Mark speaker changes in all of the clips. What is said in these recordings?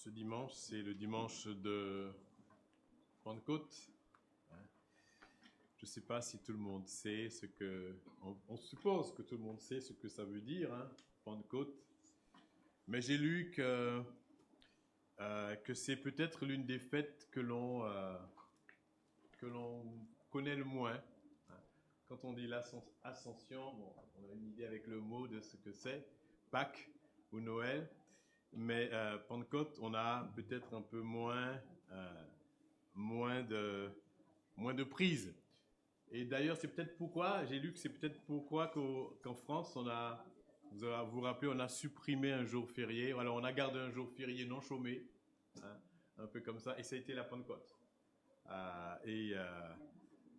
Speaker 1: Ce dimanche, c'est le dimanche de Pentecôte. Je ne sais pas si tout le monde sait ce que... On suppose que tout le monde sait ce que ça veut dire, Pentecôte. Mais j'ai lu que c'est peut-être l'une des fêtes que l'on connaît le moins. Quand on dit l'ascension, bon, on a une idée avec le mot de ce que c'est, Pâques ou Noël. Mais Pentecôte, on a peut-être un peu moins de prise. Et d'ailleurs, c'est peut-être pourquoi, j'ai lu que c'est peut-être pourquoi qu'en France, vous vous rappelez, on a supprimé un jour férié. Alors, on a gardé un jour férié non chômé, un peu comme ça, et ça a été la Pentecôte.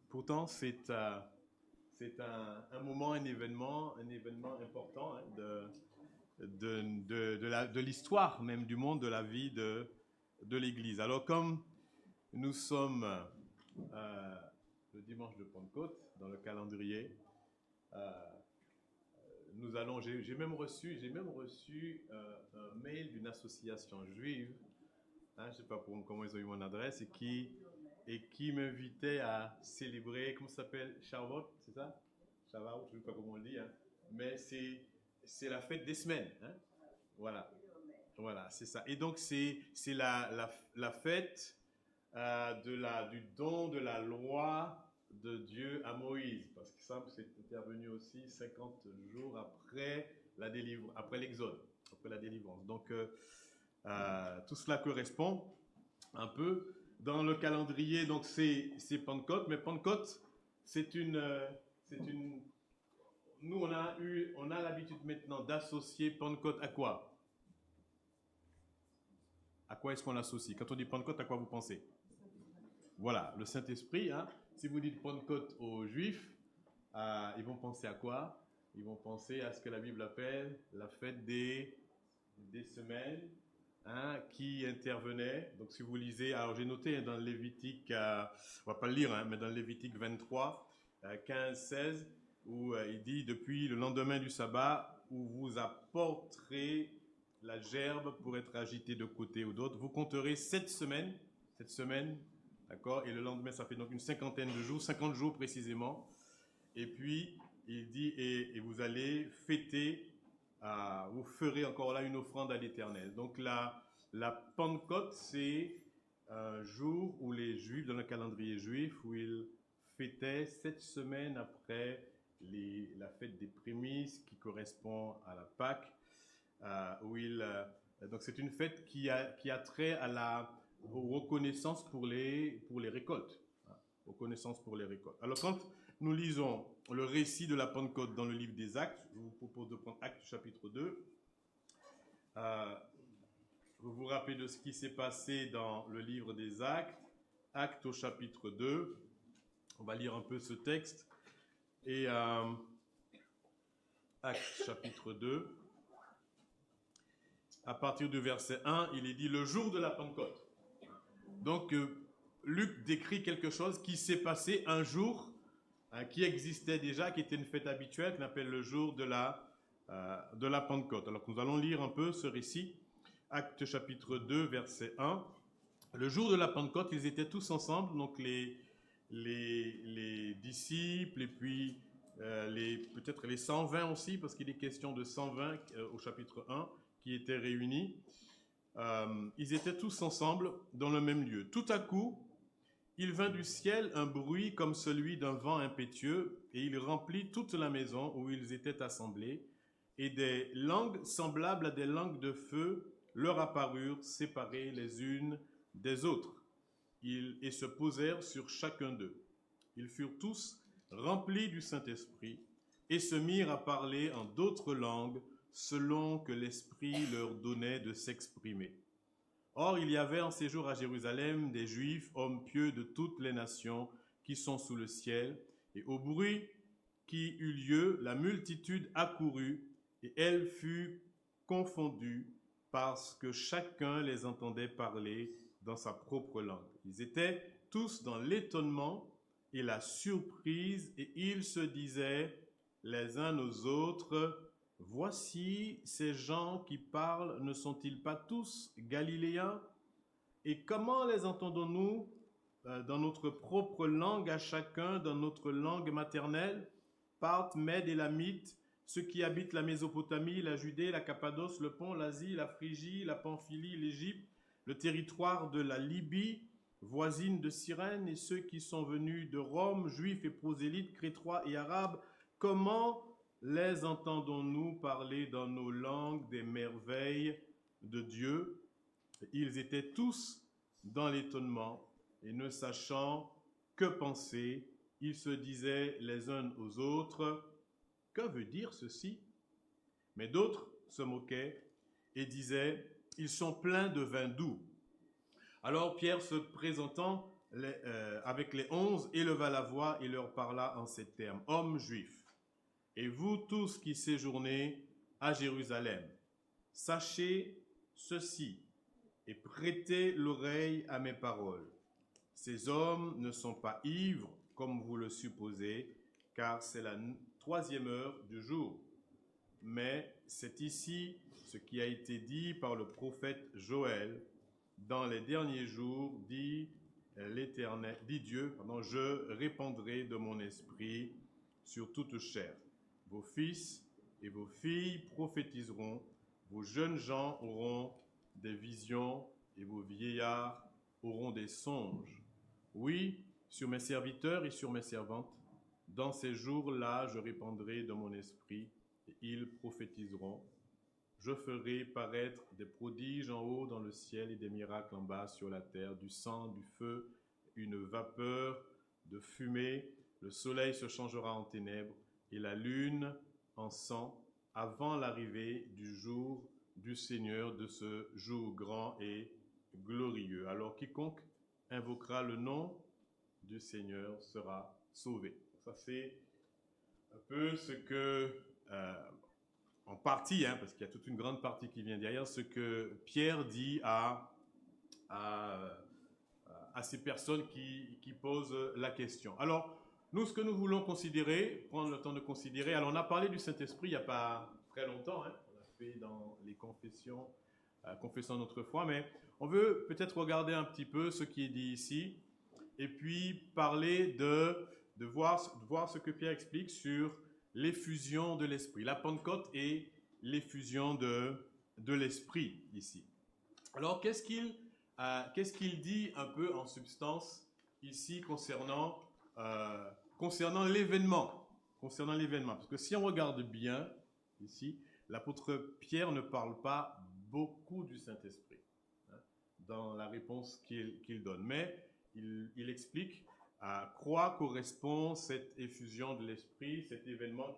Speaker 1: Pourtant, c'est un moment, un événement important de l'histoire même du monde, de la vie de l'Église. Alors, comme nous sommes le dimanche de Pentecôte dans le calendrier, j'ai même reçu un mail d'une association juive, je ne sais pas comment ils ont eu mon adresse, et qui m'invitait à célébrer, comment ça s'appelle, Shavuot, c'est ça? Shavuot, je ne sais pas comment on le dit, mais c'est la fête des semaines, Voilà, c'est ça. Et donc c'est la fête du don de la loi de Dieu à Moïse, parce que ça c'est intervenu aussi 50 jours après l'Exode, après la délivrance. Donc tout cela correspond un peu dans le calendrier. Donc c'est Pentecôte, mais Pentecôte nous on a l'habitude maintenant d'associer Pentecôte à quoi? À quoi est-ce qu'on l'associe? Quand on dit Pentecôte, à quoi vous pensez? Voilà, le Saint-Esprit. Si vous dites Pentecôte aux Juifs, ils vont penser à quoi? Ils vont penser à ce que la Bible appelle la fête des semaines, qui intervenait. Donc si vous lisez, alors j'ai noté dans le Lévitique, on va pas le lire, mais dans le Lévitique 23, 15, 16, où il dit, depuis le lendemain du sabbat, où vous apporterez la gerbe pour être agitée de côté ou d'autre, vous compterez 7 semaines, d'accord, et le lendemain, ça fait donc une cinquantaine de jours, 50 jours précisément. Et puis, il dit, et vous allez fêter, vous ferez encore là une offrande à l'Éternel. Donc la Pentecôte, c'est un jour où les Juifs, dans le calendrier juif, où ils fêtaient 7 semaines après la fête des prémices, qui correspond à la Pâque, donc c'est une fête qui a trait à aux reconnaissances pour les récoltes. Reconnaissance pour les récoltes. Alors quand nous lisons le récit de la Pentecôte dans le livre des Actes, je vous propose de prendre Actes chapitre 2. Vous vous rappelez de ce qui s'est passé dans le livre des Actes, Actes au chapitre 2. On va lire un peu ce texte. Et Actes chapitre 2, à partir du verset 1, il est dit le jour de la Pentecôte. Donc Luc décrit quelque chose qui s'est passé un jour, qui existait déjà, qui était une fête habituelle, qu'on appelle le jour de la Pentecôte. Alors nous allons lire un peu ce récit, Actes chapitre 2, verset 1. Le jour de la Pentecôte, ils étaient tous ensemble, donc les disciples, et puis peut-être les 120 aussi, parce qu'il est question de 120 au chapitre 1, qui étaient réunis. Ils étaient tous ensemble dans le même lieu. Tout à coup, il vint du ciel un bruit comme celui d'un vent impétueux, et il remplit toute la maison où ils étaient assemblés, et des langues semblables à des langues de feu leur apparurent, séparées les unes des autres, et se posèrent sur chacun d'eux. Ils furent tous remplis du Saint-Esprit, et se mirent à parler en d'autres langues, selon que l'Esprit leur donnait de s'exprimer. Or, il y avait en séjour à Jérusalem des Juifs, hommes pieux de toutes les nations qui sont sous le ciel, et au bruit qui eut lieu, la multitude accourut, et elle fut confondue, parce que chacun les entendait parler dans sa propre langue. Ils étaient tous dans l'étonnement et la surprise, et ils se disaient les uns aux autres, voici ces gens qui parlent, ne sont-ils pas tous galiléens? Et comment les entendons-nous dans notre propre langue à chacun, dans notre langue maternelle? Parthes, Mèdes et Lamites, ceux qui habitent la Mésopotamie, la Judée, la Cappadoce, le Pont, l'Asie, la Phrygie, la Pamphylie, l'Égypte, le territoire de la Libye, voisine de Cyrène, et ceux qui sont venus de Rome, juifs et prosélytes, crétois et arabes, comment les entendons-nous parler dans nos langues des merveilles de Dieu? Ils étaient tous dans l'étonnement et ne sachant que penser, ils se disaient les uns aux autres, que veut dire ceci? Mais d'autres se moquaient et disaient, ils sont pleins de vin doux. Alors Pierre, se présentant avec les 11, éleva la voix et leur parla en ces termes, hommes juifs, et vous tous qui séjournez à Jérusalem, sachez ceci et prêtez l'oreille à mes paroles. Ces hommes ne sont pas ivres, comme vous le supposez, car c'est la 3e heure du jour. Mais c'est ici ce qui a été dit par le prophète Joël. Dans les derniers jours, dit l'Éternel, dit Dieu, je répandrai de mon esprit sur toute chair. Vos fils et vos filles prophétiseront, vos jeunes gens auront des visions et vos vieillards auront des songes. Oui, sur mes serviteurs et sur mes servantes, dans ces jours-là, je répandrai de mon esprit et ils prophétiseront. Je ferai paraître des prodiges en haut dans le ciel et des miracles en bas sur la terre, du sang, du feu, une vapeur de fumée. Le soleil se changera en ténèbres et la lune en sang avant l'arrivée du jour du Seigneur, de ce jour grand et glorieux. Alors quiconque invoquera le nom du Seigneur sera sauvé. Ça c'est un peu ce que, en partie, parce qu'il y a toute une grande partie qui vient derrière, ce que Pierre dit à ces personnes qui posent la question. Alors, nous, ce que nous voulons considérer, prendre le temps de considérer, alors on a parlé du Saint-Esprit il n'y a pas très longtemps, on l'a fait dans les confessions, confessant notre foi, mais on veut peut-être regarder un petit peu ce qui est dit ici, et puis parler de voir ce que Pierre explique sur l'effusion de l'Esprit, la Pentecôte et l'effusion de l'Esprit ici. Alors, qu'est-ce qu'il dit un peu en substance ici concernant l'événement, parce que si on regarde bien ici, l'apôtre Pierre ne parle pas beaucoup du Saint-Esprit dans la réponse qu'il donne, mais il explique à quoi correspond cette effusion de l'Esprit, cet événement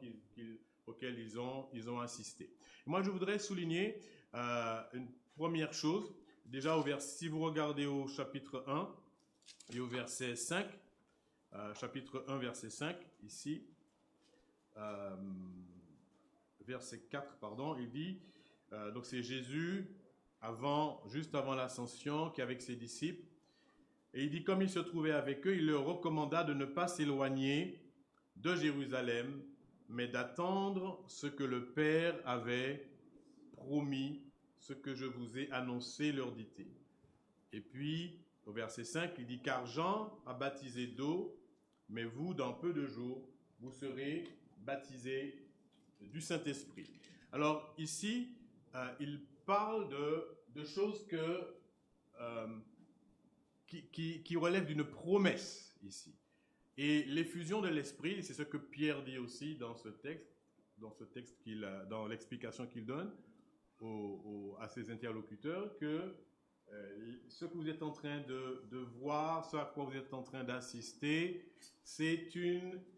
Speaker 1: auquel ils ont assisté. Moi, je voudrais souligner une première chose. Déjà, si vous regardez au chapitre 1 et au verset 5, chapitre 1, verset 5, ici, verset 4, pardon, il dit, donc c'est Jésus, juste avant l'ascension, qui est avec ses disciples, et il dit, comme il se trouvait avec eux, il leur recommanda de ne pas s'éloigner de Jérusalem, mais d'attendre ce que le Père avait promis, ce que je vous ai annoncé, leur dit-il. Et puis, au verset 5, il dit, car Jean a baptisé d'eau, mais vous, dans peu de jours, vous serez baptisés du Saint-Esprit. Alors, ici, il parle de choses qui relèvent d'une promesse, ici. Et l'effusion de l'Esprit, c'est ce que Pierre dit aussi dans ce texte dans l'explication qu'il donne à ses interlocuteurs, que ce que vous êtes en train de voir, ce à quoi vous êtes en train d'assister, c'est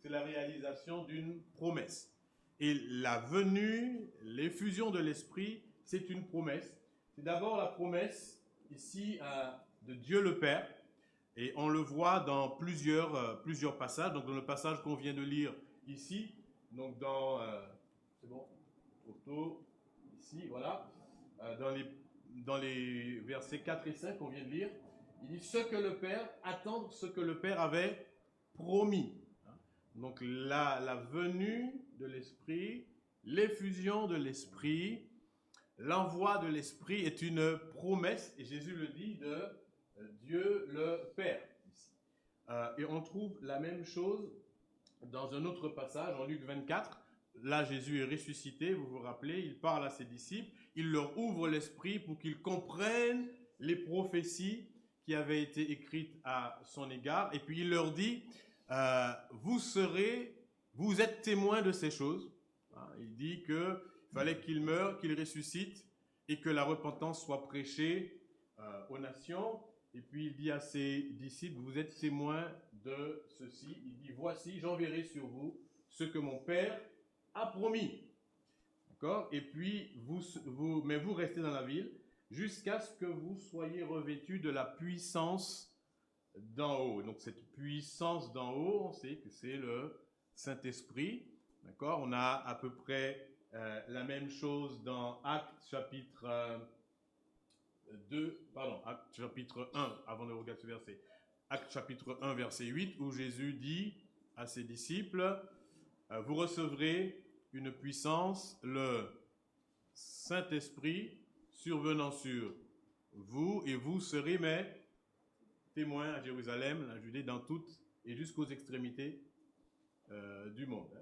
Speaker 1: la réalisation d'une promesse. Et la venue, l'effusion de l'Esprit, c'est une promesse. C'est d'abord la promesse ici de Dieu le Père, et on le voit dans plusieurs passages. Donc dans le passage qu'on vient de lire ici, donc c'est bon, photo, ici, voilà, dans les versets 4 et 5 qu'on vient de lire, il dit attendre ce que le Père avait promis. Donc la venue de l'Esprit l'effusion de l'Esprit, l'envoi de l'Esprit est une promesse, et Jésus le dit, de Dieu le Père. Et on trouve la même chose dans un autre passage, en Luc 24. Là, Jésus est ressuscité, vous vous rappelez, il parle à ses disciples, il leur ouvre l'esprit pour qu'ils comprennent les prophéties qui avaient été écrites à son égard. Et puis il leur dit, vous êtes témoins de ces choses. Il dit qu'il fallait qu'il meure, qu'il ressuscite et que la repentance soit prêchée aux nations. Et puis il dit à ses disciples, vous êtes témoins de ceci. Il dit, voici, j'enverrai sur vous ce que mon Père a promis. D'accord? Et puis, mais vous restez dans la ville jusqu'à ce que vous soyez revêtus de la puissance d'en haut. Donc cette puissance d'en haut, on sait que c'est le Saint-Esprit. D'accord? On a à peu près la même chose dans Actes chapitre Actes chapitre 1, avant de regarder ce verset. Actes chapitre 1, verset 8, où Jésus dit à ses disciples, vous recevrez une puissance, le Saint-Esprit survenant sur vous, et vous serez mes témoins à Jérusalem, la Judée, dans toutes et jusqu'aux extrémités du monde.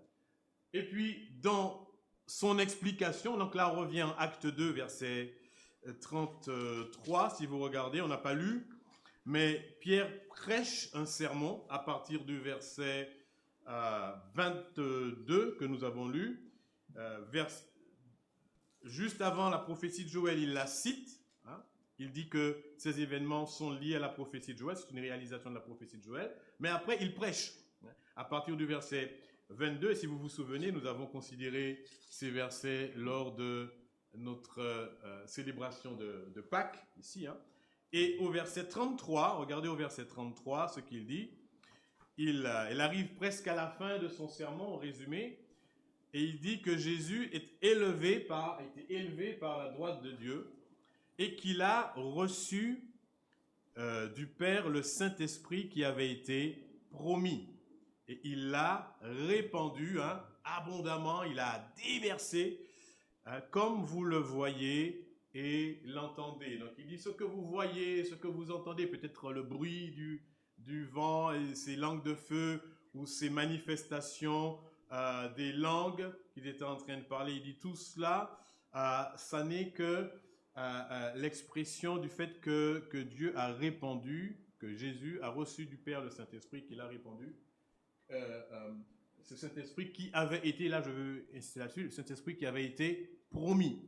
Speaker 1: Et puis, dans son explication, donc là on revient en Acte 2, verset 33, si vous regardez, on n'a pas lu, mais Pierre prêche un sermon à partir du verset 22 que nous avons lu, juste avant la prophétie de Joël, il la cite, il dit que ces événements sont liés à la prophétie de Joël, c'est une réalisation de la prophétie de Joël, mais après il prêche, à partir du verset 22, et si vous vous souvenez, nous avons considéré ces versets lors de notre célébration de Pâques, ici, et au verset 33, regardez au verset 33 ce qu'il dit, il arrive presque à la fin de son sermon, en résumé, et il dit que Jésus est élevé par la droite de Dieu, et qu'il a reçu du Père le Saint-Esprit qui avait été promis. Et il l'a répandu abondamment, il a déversé, comme vous le voyez et l'entendez. Donc il dit ce que vous voyez, ce que vous entendez, peut-être le bruit du vent et ces langues de feu ou ces manifestations des langues qu'il était en train de parler. Il dit tout cela, ça n'est que l'expression du fait que Dieu a répandu, que Jésus a reçu du Père le Saint-Esprit, qu'il a répandu. Ce Saint-Esprit qui avait été, là je veux insister là-dessus, le Saint-Esprit qui avait été promis.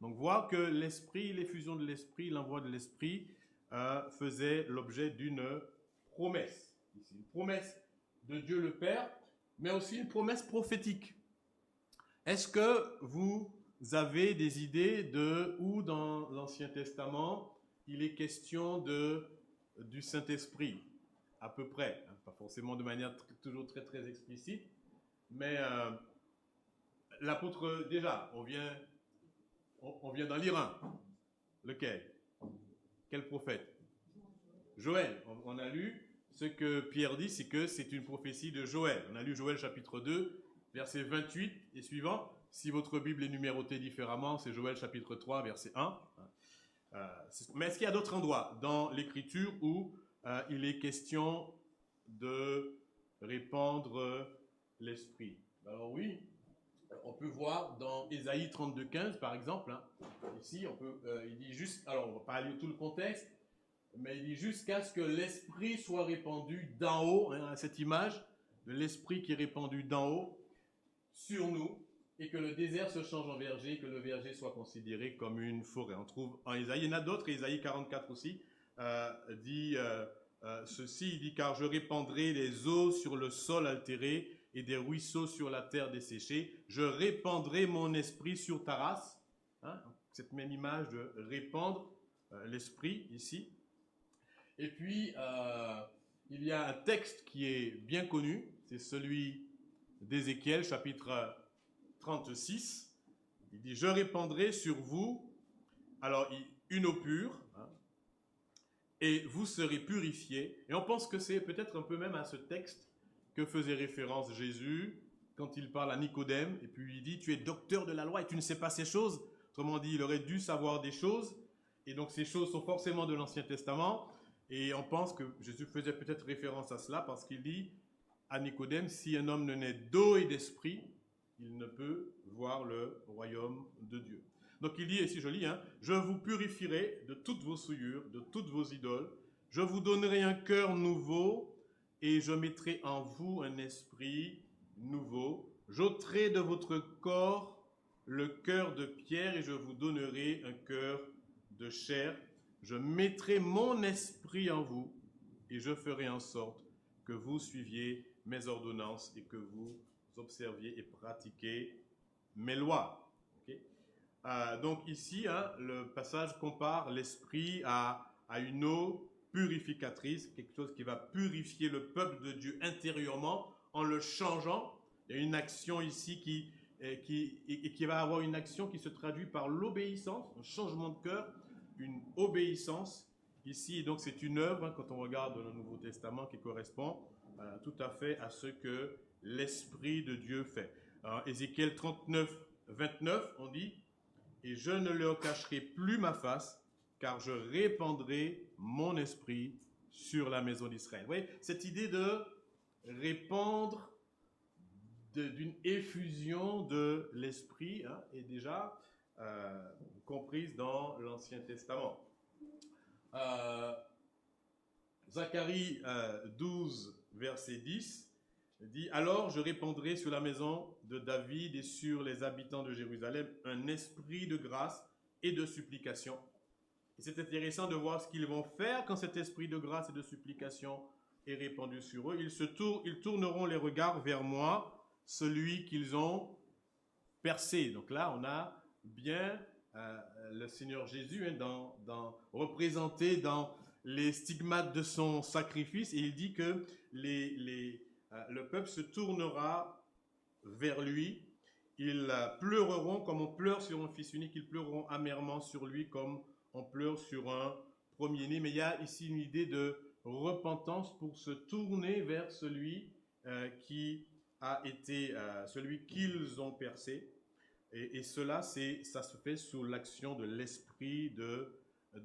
Speaker 1: Donc voir que l'Esprit, l'effusion de l'Esprit, l'envoi de l'Esprit faisait l'objet d'une promesse. Ici, une promesse de Dieu le Père, mais aussi une promesse prophétique. Est-ce que vous avez des idées de où dans l'Ancien Testament il est question du Saint-Esprit? À peu près, pas forcément de manière toujours très très explicite, mais l'apôtre, déjà, on vient d'en lire un. Lequel? Quel prophète? Joël. On a lu ce que Pierre dit, c'est que c'est une prophétie de Joël. On a lu Joël chapitre 2, verset 28 et suivant. Si votre Bible est numérotée différemment, c'est Joël chapitre 3, verset 1. Mais est-ce qu'il y a d'autres endroits dans l'Écriture où il est question de répandre l'Esprit? Alors oui, on peut voir dans Ésaïe 32, 15 par exemple. Ici, il dit juste, alors on ne va pas lire tout le contexte, mais il dit jusqu'à ce que l'Esprit soit répandu d'en haut, cette image de l'Esprit qui est répandu d'en haut sur nous, et que le désert se change en verger, que le verger soit considéré comme une forêt. On trouve en Ésaïe, il y en a d'autres, Ésaïe 44 aussi, dit ceci, il dit « Car je répandrai les eaux sur le sol altéré et des ruisseaux sur la terre desséchée. Je répandrai mon esprit sur ta race. » Cette même image de répandre l'esprit ici. Et puis, il y a un texte qui est bien connu, c'est celui d'Ézéchiel, chapitre 36. Il dit « Je répandrai sur vous, alors une eau pure, et vous serez purifiés. » Et on pense que c'est peut-être un peu même à ce texte que faisait référence Jésus quand il parle à Nicodème, et puis il dit, tu es docteur de la loi et tu ne sais pas ces choses. Autrement dit, il aurait dû savoir des choses, et donc ces choses sont forcément de l'Ancien Testament, et on pense que Jésus faisait peut-être référence à cela, parce qu'il dit à Nicodème, si un homme ne naît d'eau et d'esprit, il ne peut voir le royaume de Dieu. Donc il dit, et c'est joli, hein, je vous purifierai de toutes vos souillures, de toutes vos idoles, je vous donnerai un cœur nouveau, et je mettrai en vous un esprit nouveau. J'ôterai de votre corps le cœur de pierre et je vous donnerai un cœur de chair. Je mettrai mon esprit en vous et je ferai en sorte que vous suiviez mes ordonnances et que vous observiez et pratiquiez mes lois. Okay? Donc ici, hein, le passage compare l'esprit à une eau purificatrice, quelque chose qui va purifier le peuple de Dieu intérieurement en le changeant. Il y a une action ici qui va avoir une action qui se traduit par l'obéissance, un changement de cœur, une obéissance. Ici, donc, c'est une œuvre, hein, quand on regarde dans le Nouveau Testament, qui correspond tout à fait à ce que l'Esprit de Dieu fait. Alors, Ézéchiel 39, 29, on dit « Et je ne leur cacherai plus ma face, car je répandrai mon esprit sur la maison d'Israël. » Vous voyez, cette idée de répandre d'une effusion de l'esprit, hein, est déjà comprise dans l'Ancien Testament. Zacharie 12, verset 10, dit « Alors je répandrai sur la maison de David et sur les habitants de Jérusalem un esprit de grâce et de supplication. » Et c'est intéressant de voir ce qu'ils vont faire quand cet esprit de grâce et de supplication est répandu sur eux. Ils tourneront les regards vers moi, celui qu'ils ont percé. Donc là, on a bien le Seigneur Jésus, hein, représenté dans les stigmates de son sacrifice, et il dit que le peuple se tournera vers lui. Ils pleureront comme on pleure sur un fils unique, ils pleureront amèrement sur lui comme on pleure sur un premier-né. Mais il y a ici une idée de repentance pour se tourner vers celui qui a été celui qu'ils ont percé. Et cela, ça se fait sous l'action de l'esprit de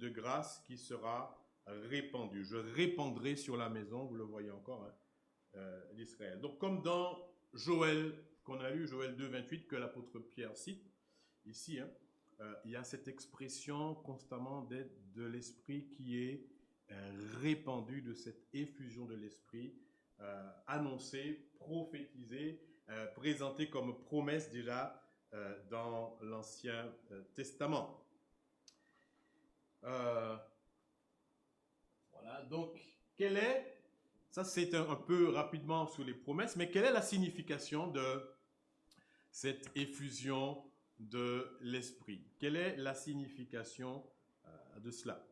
Speaker 1: grâce qui sera répandu. Je répandrai sur la maison, vous le voyez encore, hein, d'Israël. Donc comme dans Joël, qu'on a lu, Joël 2, 28, que l'apôtre Pierre cite, ici, hein, il y a cette expression constamment de l'esprit qui est répandue, de cette effusion de l'esprit, annoncée, prophétisée, présentée comme promesse déjà dans l'Ancien Testament. Voilà, donc, ça c'est un peu rapidement sur les promesses, mais quelle est la signification de cette effusion de l'esprit? Quelle est la signification de cela?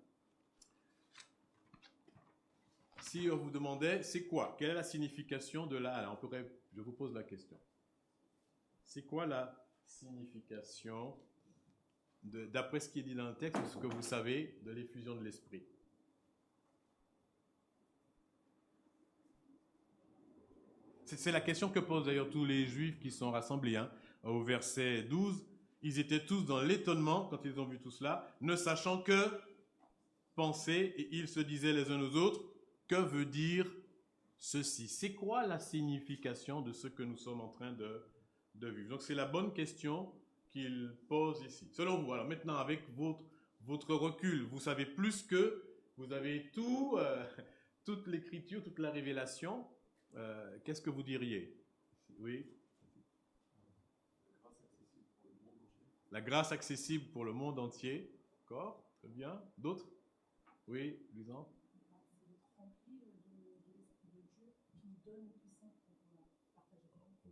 Speaker 1: Si on vous demandait, c'est quoi? Quelle est la signification de la... Alors, je vous pose la question. C'est quoi la signification, d'après ce qui est dit dans le texte, ce que vous savez de l'effusion de l'esprit? C'est la question que posent d'ailleurs tous les Juifs qui sont rassemblés. Hein. Au verset 12, ils étaient tous dans l'étonnement quand ils ont vu tout cela, ne sachant que penser, et ils se disaient les uns aux autres, que veut dire ceci? C'est quoi la signification de ce que nous sommes en train de vivre? Donc c'est la bonne question qu'il pose ici. Selon vous, alors maintenant avec votre recul, vous savez plus que, vous avez toute l'écriture, toute la révélation. Qu'est-ce que vous diriez? Oui. La grâce accessible pour le monde entier. D'accord? Très bien. D'autres? Oui, Luisant?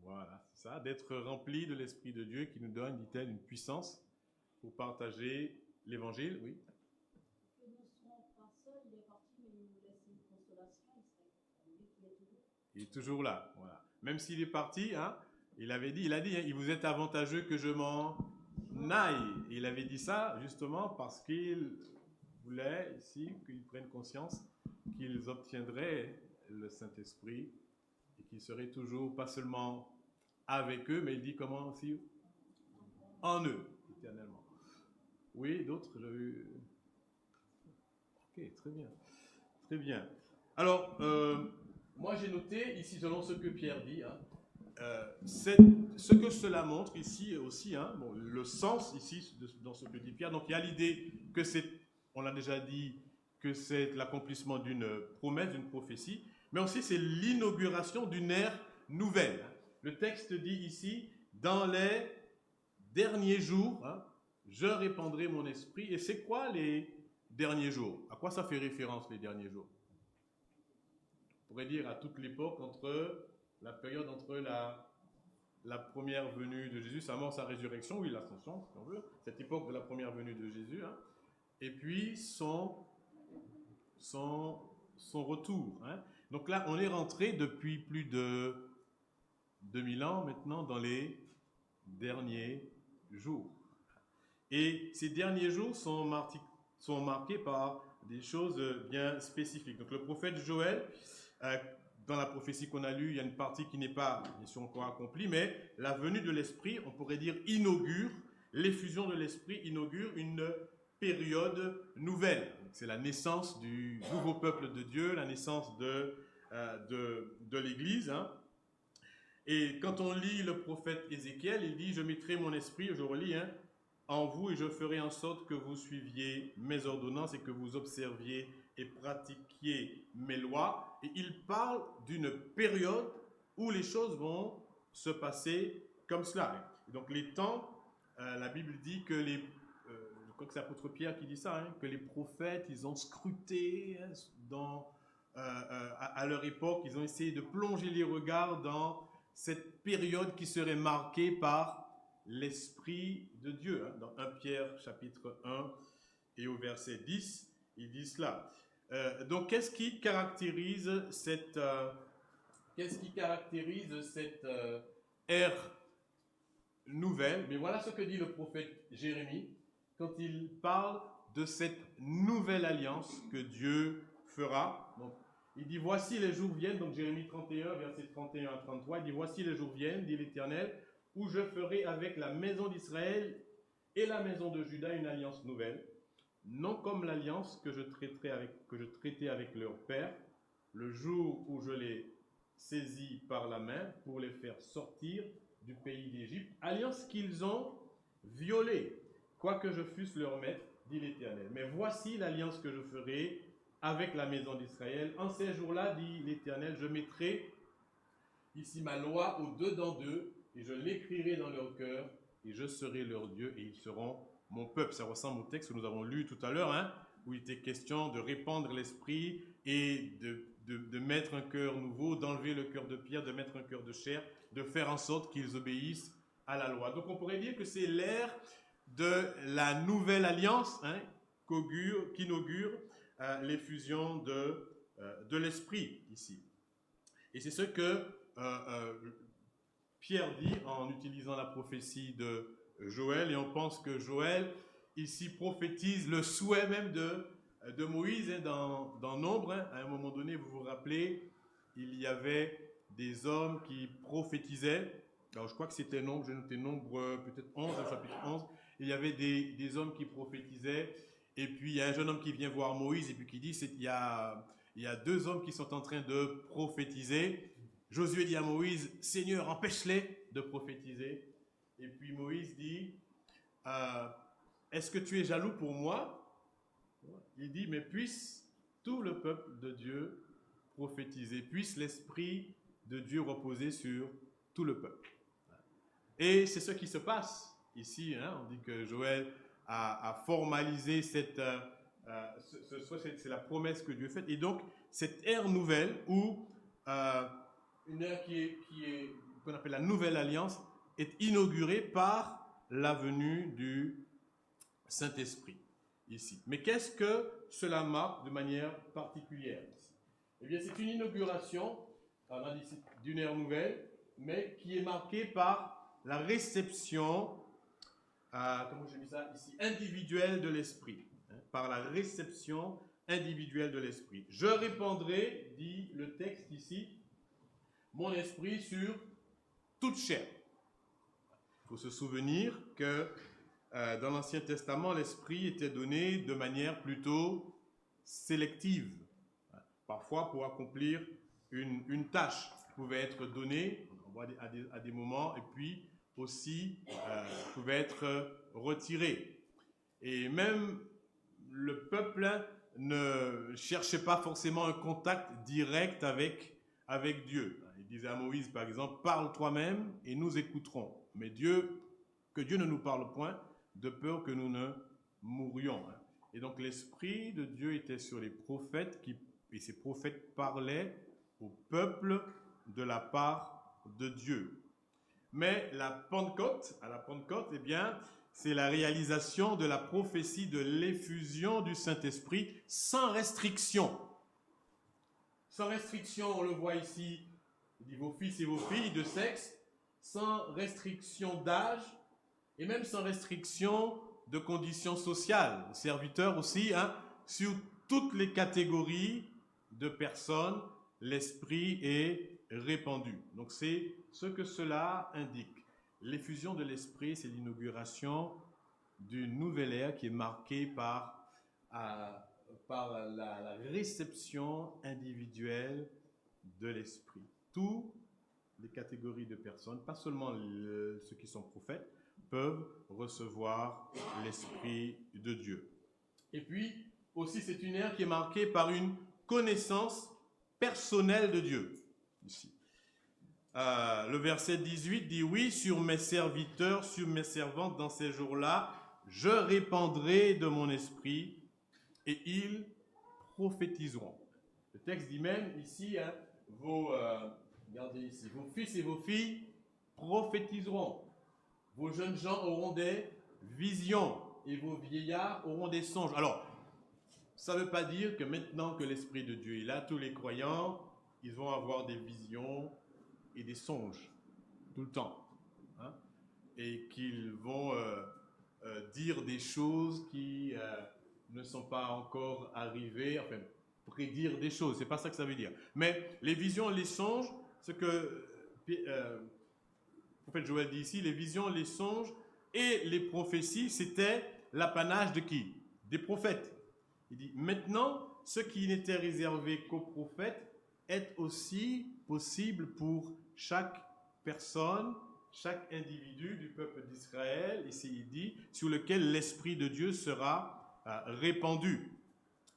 Speaker 1: Voilà, c'est ça, d'être rempli de l'Esprit de Dieu qui nous donne, dit-elle, une puissance pour partager l'Évangile, oui.
Speaker 2: Que nous ne serons pas seuls, il est parti, mais il nous laisse une consolation,
Speaker 1: il est toujours là, voilà. Même s'il est parti, hein, il a dit, hein, il vous est avantageux que je m'en aille. Et il avait dit ça justement parce qu'il voulait ici qu'ils prennent conscience qu'ils obtiendraient le Saint-Esprit et qu'ils seraient toujours pas seulement avec eux, mais il dit comment aussi? En eux, éternellement. Oui, d'autres, j'ai vu. Ok, très bien. Très bien. Alors, moi j'ai noté ici, selon ce que Pierre dit, hein, ce que cela montre ici aussi, hein, bon, le sens ici dans ce que dit Pierre. Donc il y a l'idée que c'est, on l'a déjà dit, que c'est l'accomplissement d'une promesse, d'une prophétie, mais aussi c'est l'inauguration d'une ère nouvelle. Le texte dit ici, dans les derniers jours, hein, je répandrai mon esprit. Et c'est quoi les derniers jours? À quoi ça fait référence les derniers jours? On pourrait dire à toute l'époque entre la période entre la première venue de Jésus, sa mort, sa résurrection, oui, l'ascension, si on veut, cette époque de la première venue de Jésus, hein, et puis son retour. Hein. Donc là, on est rentré depuis plus de 2000 ans maintenant dans les derniers jours. Et ces derniers jours sont marqués par des choses bien spécifiques. Donc le prophète Joël, dans la prophétie qu'on a lue, il y a une partie qui n'est pas bien sûr encore accomplie, mais la venue de l'Esprit, on pourrait dire, inaugure, l'effusion de l'Esprit inaugure une période nouvelle. C'est la naissance du nouveau peuple de Dieu, la naissance de l'Église. Hein. Et quand on lit le prophète Ézéchiel, il dit « Je mettrai mon esprit », je relis, hein, en vous et je ferai en sorte que vous suiviez mes ordonnances et que vous observiez et pratiquiez mes lois. Et il parle d'une période où les choses vont se passer comme cela. Et donc les temps, la Bible dit que je crois que c'est l'apôtre Pierre qui dit ça, hein, que les prophètes, ils ont scruté à leur époque, ils ont essayé de plonger les regards dans cette période qui serait marquée par l'Esprit de Dieu. Hein. Dans 1 Pierre chapitre 1 et au verset 10, il dit cela. Donc, qu'est-ce qui caractérise cette ère nouvelle? Mais voilà ce que dit le prophète Jérémie quand il parle de cette nouvelle alliance que Dieu fera. Donc, il dit, voici les jours viennent, donc Jérémie 31, verset 31 à 33, il dit, voici les jours viennent, dit l'Éternel, où je ferai avec la maison d'Israël et la maison de Juda une alliance nouvelle, non comme l'alliance que je traitais avec leur père, le jour où je les saisis par la main pour les faire sortir du pays d'Égypte, alliance qu'ils ont violée, quoique je fusse leur maître, dit l'Éternel. Mais voici l'alliance que je ferai avec la maison d'Israël. En ces jours-là, dit l'Éternel, je mettrai ici ma loi au-dedans d'eux, et je l'écrirai dans leur cœur, et je serai leur Dieu, et ils seront mon peuple. Ça ressemble au texte que nous avons lu tout à l'heure, hein, où il était question de répandre l'esprit et de mettre un cœur nouveau, d'enlever le cœur de pierre, de mettre un cœur de chair, de faire en sorte qu'ils obéissent à la loi. Donc on pourrait dire que c'est l'ère de la nouvelle alliance, hein, qu'inaugure l'effusion de l'esprit ici. Et c'est ce que Pierre dit en utilisant la prophétie de Joël, et on pense que Joël ici prophétise le souhait même de Moïse, hein, dans Nombre. Hein, à un moment donné, vous vous rappelez, il y avait des hommes qui prophétisaient. Alors je crois que c'était Nombre, j'ai noté Nombre peut-être 11, chapitre 11. Il y avait des hommes qui prophétisaient, et puis il y a un jeune homme qui vient voir Moïse et puis qui dit il y a deux hommes qui sont en train de prophétiser. Josué dit à Moïse, Seigneur, empêche-les de prophétiser. Et puis Moïse dit, est-ce que tu es jaloux pour moi? Il dit, mais puisse tout le peuple de Dieu prophétiser, puisse l'Esprit de Dieu reposer sur tout le peuple. Et c'est ce qui se passe ici. Hein, on dit que Joël a formalisé c'est la promesse que Dieu fait. Et donc, cette ère nouvelle où une ère qu'on appelle la nouvelle alliance est inaugurée par la venue du Saint-Esprit ici. Mais qu'est-ce que cela marque de manière particulière ici? Eh bien, c'est une inauguration d'une ère nouvelle, mais qui est marquée par la réception, comment je dis ça ici, individuelle de l'Esprit. Hein, par la réception individuelle de l'Esprit. Je répandrai, dit le texte ici, mon esprit sur toute chair. Il faut se souvenir que dans l'Ancien Testament, l'Esprit était donné de manière plutôt sélective. Parfois, pour accomplir une tâche, pouvait être donné à des moments, et puis aussi pouvait être retiré. Et même le peuple ne cherchait pas forcément un contact direct avec Dieu. Il disait à Moïse, par exemple, parle toi-même et nous écouterons. Mais que Dieu ne nous parle point, de peur que nous ne mourions. Et donc l'Esprit de Dieu était sur les prophètes, et ces prophètes parlaient au peuple de la part de Dieu. Mais à la Pentecôte, eh bien, c'est la réalisation de la prophétie de l'effusion du Saint-Esprit sans restriction. Sans restriction, on le voit ici, il dit vos fils et vos filles de sexe, sans restriction d'âge, et même sans restriction de conditions sociales. Serviteurs aussi, sur toutes les catégories de personnes, l'Esprit est répandu. Donc c'est ce que cela indique. L'effusion de l'Esprit, c'est l'inauguration d'une nouvelle ère qui est marquée par la réception individuelle de l'Esprit. Toutes les catégories de personnes, pas seulement ceux qui sont prophètes, peuvent recevoir l'Esprit de Dieu. Et puis, aussi, c'est une ère qui est marquée par une connaissance personnelle de Dieu. Ici. Le verset 18 dit « Oui, sur mes serviteurs, sur mes servantes, dans ces jours-là, je répandrai de mon esprit et ils prophétiseront. » Le texte dit même ici, regardez ici, vos fils et vos filles prophétiseront. Vos jeunes gens auront des visions et vos vieillards auront des songes. Alors, ça ne veut pas dire que maintenant que l'Esprit de Dieu est là, tous les croyants, ils vont avoir des visions et des songes tout le temps. Et qu'ils vont dire des choses qui ne sont pas encore arrivées, enfin, prédire des choses, c'est pas ça que ça veut dire. Mais les visions, les songes, ce que le prophète Joël dit ici, les visions, les songes et les prophéties, c'était l'apanage de qui? Des prophètes. Il dit, maintenant, ce qui n'était réservé qu'aux prophètes est aussi possible pour chaque personne, chaque individu du peuple d'Israël, ici il dit, sur lequel l'Esprit de Dieu sera répandu.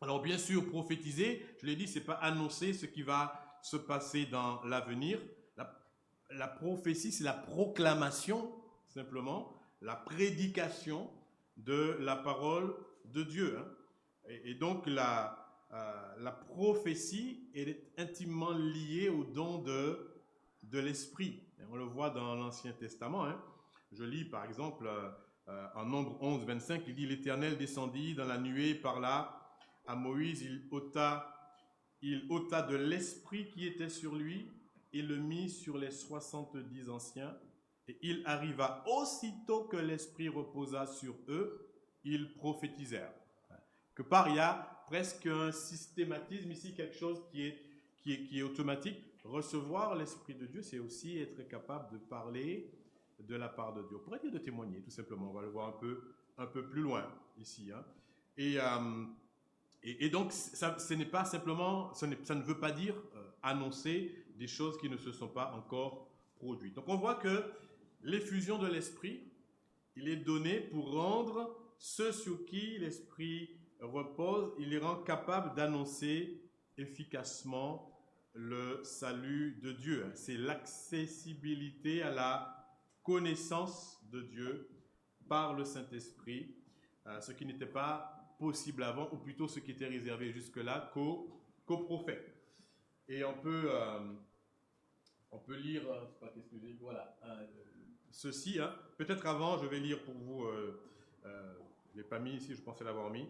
Speaker 1: Alors bien sûr, prophétiser, je l'ai dit, c'est pas annoncer ce qui va se passer dans l'avenir. La prophétie, c'est la proclamation, simplement, la prédication de la parole de Dieu. Et donc la prophétie est intimement liée au don de l'Esprit. On le voit dans l'Ancien Testament. Je lis par exemple en Nombre 11, 25, il dit « L'Éternel descendit dans la nuée, parla à Moïse, il ôta de l'Esprit qui était sur lui et le mit sur les 70 anciens. Et il arriva aussitôt que l'Esprit reposa sur eux, ils prophétisèrent. » Que part, il y a presque un systématisme ici, quelque chose qui est automatique. Recevoir l'Esprit de Dieu, c'est aussi être capable de parler de la part de Dieu. On pourrait dire de témoigner, tout simplement. On va le voir un peu plus loin ici. Et donc, ce n'est pas simplement, ça ne veut pas dire annoncer des choses qui ne se sont pas encore produites. Donc, on voit que l'effusion de l'Esprit, il est donné pour rendre ceux sur qui l'Esprit repose, il les rend capables d'annoncer efficacement le salut de Dieu. C'est l'accessibilité à la connaissance de Dieu par le Saint-Esprit, ce qui n'était pas possible avant, ou plutôt ce qui était réservé jusque-là qu'aux prophètes. Et on peut lire, voilà, ceci. Peut-être avant, je vais lire pour vous, je ne l'ai pas mis ici, je pensais l'avoir mis,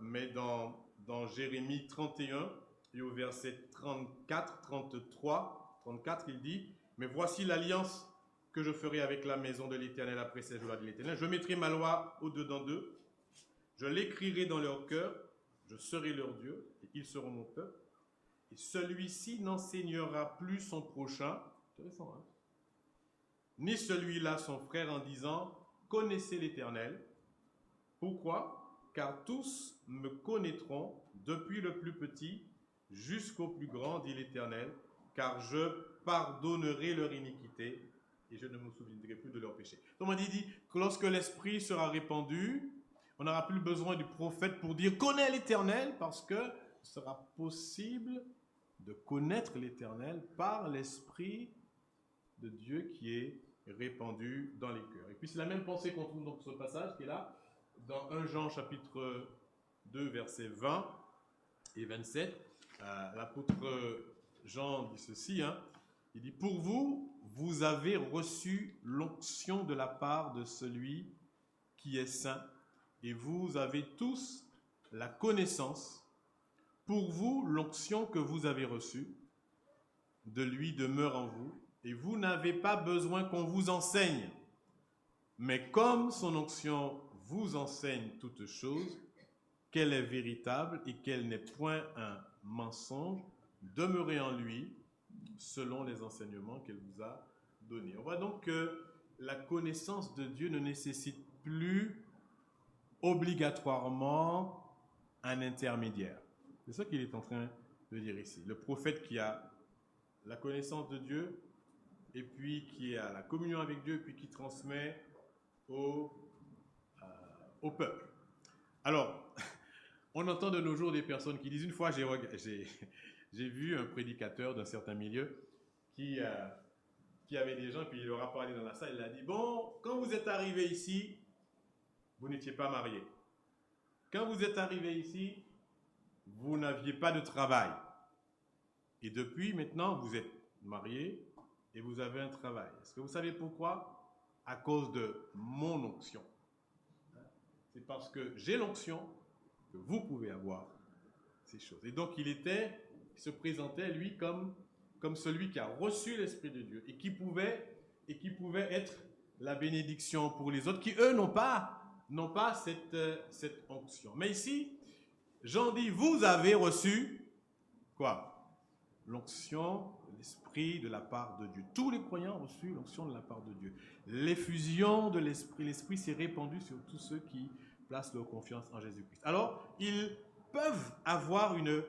Speaker 1: mais dans Jérémie 31, et au verset 34, il dit « Mais voici l'alliance que je ferai avec la maison de l'Éternel après ces jours-là de l'Éternel. Je mettrai ma loi au-dedans d'eux, je l'écrirai dans leur cœur, je serai leur Dieu, et ils seront mon peuple. Et celui-ci n'enseignera plus son prochain. » Intéressant, ni celui-là son frère en disant, connaissez l'Éternel. Pourquoi? Car tous me connaîtront, depuis le plus petit jusqu'au plus grand, dit l'Éternel, car je pardonnerai leur iniquité et je ne me souviendrai plus de leurs péchés. Donc il dit que lorsque l'Esprit sera répandu, on n'aura plus besoin du prophète pour dire « connais l'Éternel » parce que ce sera possible de connaître l'Éternel par l'Esprit de Dieu qui est répandu dans les cœurs. Et puis c'est la même pensée qu'on trouve dans ce passage qui est là, dans 1 Jean chapitre 2 versets 20 et 27. L'apôtre Jean dit ceci, il dit « Pour vous, vous avez reçu l'onction de la part de celui qui est saint, et vous avez tous la connaissance. Pour vous, l'onction que vous avez reçue de lui demeure en vous, et vous n'avez pas besoin qu'on vous enseigne. Mais comme son onction vous enseigne toutes choses, qu'elle est véritable et qu'elle n'est point un mensonge, demeurez en lui selon les enseignements qu'elle vous a donnés. » On voit donc que la connaissance de Dieu ne nécessite plus obligatoirement un intermédiaire. C'est ça qu'il est en train de dire ici. Le prophète qui a la connaissance de Dieu et puis qui a la communion avec Dieu et puis qui transmet au peuple. Alors, on entend de nos jours des personnes qui disent, une fois j'ai vu un prédicateur d'un certain milieu qui avait des gens, puis il leur a parlé dans la salle, il a dit, bon, quand vous êtes arrivé ici, vous n'étiez pas marié. Quand vous êtes arrivé ici, vous n'aviez pas de travail. Et depuis maintenant, vous êtes marié et vous avez un travail. Est-ce que vous savez pourquoi? À cause de mon onction. C'est parce que j'ai l'onction que vous pouvez avoir ces choses. Et donc, il se présentait, lui, comme celui qui a reçu l'Esprit de Dieu et qui pouvait être la bénédiction pour les autres qui, eux, n'ont pas cette onction. Mais ici, Jean dit, vous avez reçu quoi? L'onction de l'Esprit de la part de Dieu. Tous les croyants ont reçu l'onction de la part de Dieu. L'effusion de l'Esprit, l'Esprit s'est répandu sur tous ceux qui placent leur confiance en Jésus-Christ. Alors, ils peuvent avoir une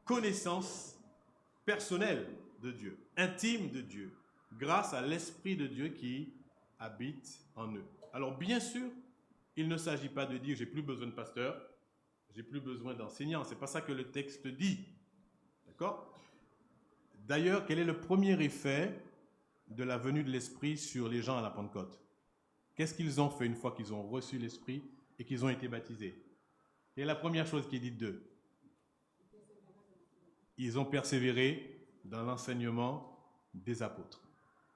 Speaker 1: connaissance personnelle de Dieu, intime de Dieu, grâce à l'Esprit de Dieu qui habite en eux. Alors, bien sûr, il ne s'agit pas de dire « j'ai plus besoin de pasteur, j'ai plus besoin d'enseignant ». Ce n'est pas ça que le texte dit. D'accord? D'ailleurs, quel est le premier effet de la venue de l'Esprit sur les gens à la Pentecôte? Qu'est-ce qu'ils ont fait une fois qu'ils ont reçu l'Esprit et qu'ils ont été baptisés? Et la première chose qui est dite d'eux, ils ont persévéré dans l'enseignement des apôtres.